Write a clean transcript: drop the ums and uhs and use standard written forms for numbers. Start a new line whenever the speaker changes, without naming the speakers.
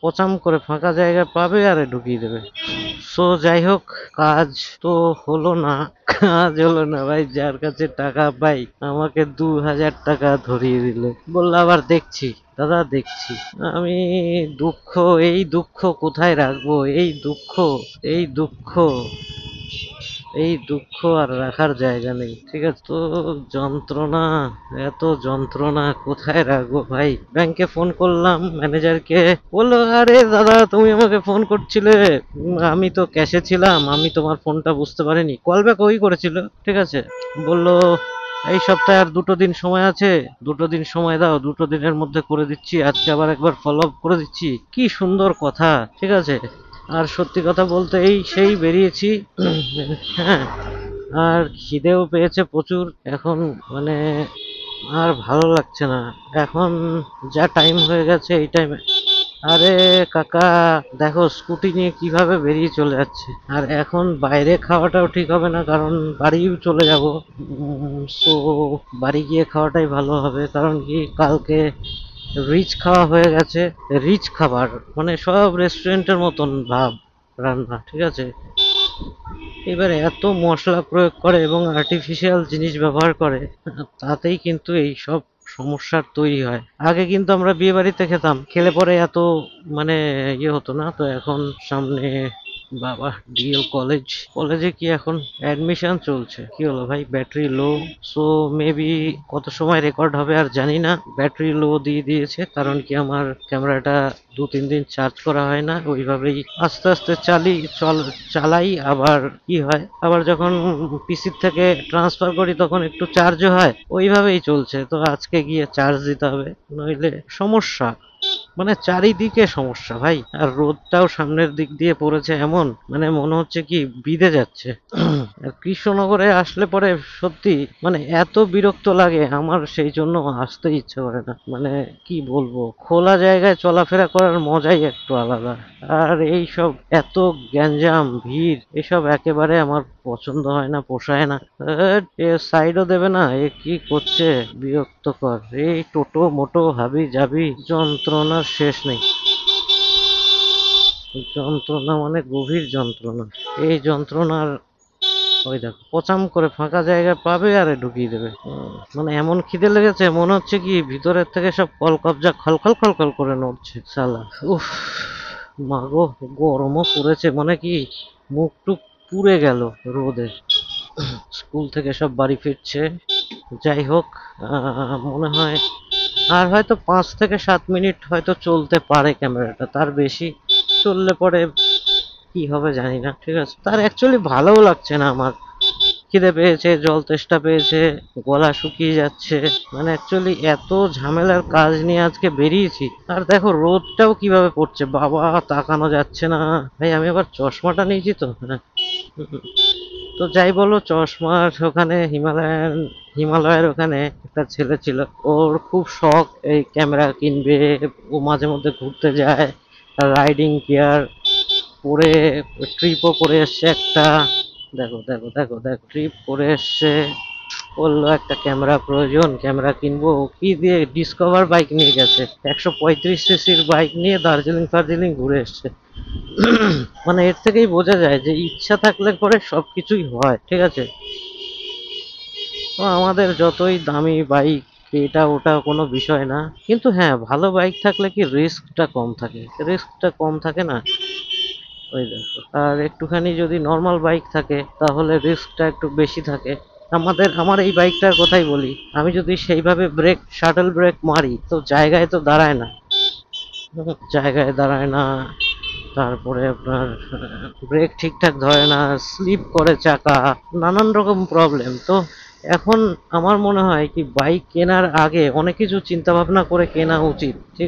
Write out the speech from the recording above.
পচাম করে ফাঁকা জায়গা পাবে আরে ঢুকিয়ে দেবে। সো যাই হোক, কাজ তো হলো না। কাজ হলো না ভাই, যার কাছে টাকা পাই আমাকে 2000 টাকা ধরিয়ে দিল, বললো আবার দেখছি। দাদা দেখছি, আমি দুঃখ, এই দুঃখ কোথায় রাখবো? এই দুঃখ এই দুঃখ আর রাখার জায়গা নেই, ঠিক আছে? তো যন্ত্রণা, এত যন্ত্রণা কোথায় রাখবো ভাই? ব্যাংকে ফোন করলাম ম্যানেজারকে, বললো আরে দাদা তুমি আমাকে ফোন করছিলে, আমি তো ক্যাশে ছিলাম, আমি তোমার ফোনটা বুঝতে পারিনি। কল ব্যাক ওই করেছিল, ঠিক আছে। বললো এই সপ্তাহে আর 2 দিন সময় আছে, 2 দিন সময় দাও, 2 দিনের মধ্যে করে দিচ্ছি, আজকে আবার একবার ফলো আপ করে দিচ্ছি। কি সুন্দর কথা, ঠিক আছে। আর সত্যি কথা বলতে এই সেই বেরিয়েছি। হ্যাঁ, আর খিদেও পেয়েছে প্রচুর এখন, মানে আর ভালো লাগছে না এখন, যা টাইম হয়ে গেছে এই টাইমে। আরে কাকা দেখো স্কুটি নিয়ে কিভাবে বেরিয়ে চলে যাচ্ছে। আর এখন বাইরে খাওয়াটাও ঠিক হবে না, কারণ বাড়িও চলে যাব। সো বাড়ি গিয়ে খাওয়াটাই ভালো হবে, কারণ কি কালকে রিচ খাওয়া হয়ে গেছে। রিচ খাবার মানে সব রেস্টুরেন্টের মতন ভাব রান্না, ঠিক আছে। এবার এত মশলা প্রয়োগ করে এবং আর্টিফিশিয়াল জিনিস ব্যবহার করে, তাতেই কিন্তু এই সব সমস্যার তৈরি হয়। আগে কিন্তু আমরা বিয়ে বাড়িতে খেতাম, খেলে পরে এত মানে ইয়ে হতো না। তো এখন সামনে বাবা ডিএল কলেজে কি এখন অ্যাডমিশন চলছে। কি হলো ভাই, ব্যাটারি লো। সো মেবি কত সময় রেকর্ড হবে আর জানি না। ব্যাটারি লো দিয়ে দিয়েছে, কারণ কি আমার ক্যামেরাটা 2-3 দিন চার্জ করা হয় না, ওইভাবেই আস্তে আস্তে চালাই। আবার কি হয়, আবার যখন পিসির থেকে ট্রান্সফার করি তখন একটু চার্জও হয়, ওইভাবেই চলছে। তো আজকে গিয়ে চার্জ দিতে হবে, নইলে সমস্যা। মানে চারিদিকে সমস্যা ভাই। আর রোদটাও সামনের দিক দিয়ে পড়েছে এমন, মানে মনে হচ্ছে কি বিধে যাচ্ছে। আর কৃষ্ণনগরে আসলে পরে সত্যি মানে এত বিরক্ত লাগে আমার, সেই জন্য আসতে ইচ্ছে করে না। মানে কি বলবো, খোলা জায়গায় চলাফেরা করার মজাই একটু আলাদা। আর এই সব এত গ্যাঞ্জাম ভিড় এসব একেবারে আমার পছন্দ হয় না, পোষায় না। এ সাইডও দেবে না, এ কি করছে, বিরক্তকর। এই টোটো মোটো হাবি জাবি যন্ত্রণার শেষ নেই। যন্ত্রণা মানে গভীর যন্ত্রণা। এই যন্ত্রণার ওই দেখো পচাম করে ফাঁকা জায়গা পাবে আরে ঢুকিয়ে দেবে। মানে এমন খিদে লেগেছে মনে হচ্ছে কি ভিতরের থেকে সব কলকবজা খলখল খলখল করে নড়ছে সালা। উফ মাগো, গরমও পড়েছে, মানে কি মুখ টুক পুড়ে গেল রোদে। স্কুল থেকে সব বাড়ি ফিরছে। যাই হোক, মনে হয় আর হয়তো 5 থেকে 7 মিনিট হয়তো চলতে পারে ক্যামেরাটা, তার বেশি চললে পরে কি হবে জানি না, ঠিক আছে। তার অ্যাকচুয়ালি ভালোও লাগছে না আমার, খিদে পেয়েছে, জল তেষ্টা পেয়েছে, গলা শুকিয়ে যাচ্ছে। মানে অ্যাকচুয়ালি এত ঝামেলার কাজ নিয়ে আজকে বেরিয়েছি, আর দেখো রোদটাও কিভাবে পড়ছে বাবা, তাকানো যাচ্ছে না। ভাই আমি আবার চশমাটা নিয়েছি তো, হ্যাঁ। তো যাই বলো, চশমার ওখানে হিমালয়ের ওখানে একটা ছেলে ছিল, ওর খুব শখ এই ক্যামেরা কিনবে। ও মাঝে মধ্যে ঘুরতে যায়, রাইডিং গিয়ার পরে ট্রিপও করে এসছে একটা। দেখো দেখো দেখো দেখো ট্রিপ করে এসছে, বললো একটা ক্যামেরা প্রয়োজন, ক্যামেরা কিনবো। কি দিয়ে ডিসকভার বাইক নিয়ে গেছে, 135 সিসির বাইক নিয়ে দার্জিলিং ঘুরে এসছে। মানে এর থেকেই বোঝা যায় যে ইচ্ছা থাকলে পরে সবকিছুই হয়, ঠিক আছে। তো আমাদের যতই দামি বাইক এটা ওটা কোনো বিষয় না, কিন্তু হ্যাঁ ভালো বাইক থাকলে কি রিস্কটা কম থাকে না। ওই দেখো, আর একটুখানি যদি নর্মাল বাইক থাকে তাহলে রিস্কটা একটু বেশি থাকে। আমার এই বাইকটার কথাই বলি, আমি যদি সেইভাবে শাটল ব্রেক মারি তো জায়গায় তো দাঁড়ায় না। জায়গায় দাঁড়ায় না, তারপরে আপনার ব্রেক ঠিকঠাক ধরে না, স্লিপ করে চাকা, নানান রকম প্রবলেম। তো এখন আমার মনে হয় কি বাইক কেনার আগে অনেক কিছু চিন্তা ভাবনা করে কেনা উচিত, ঠিক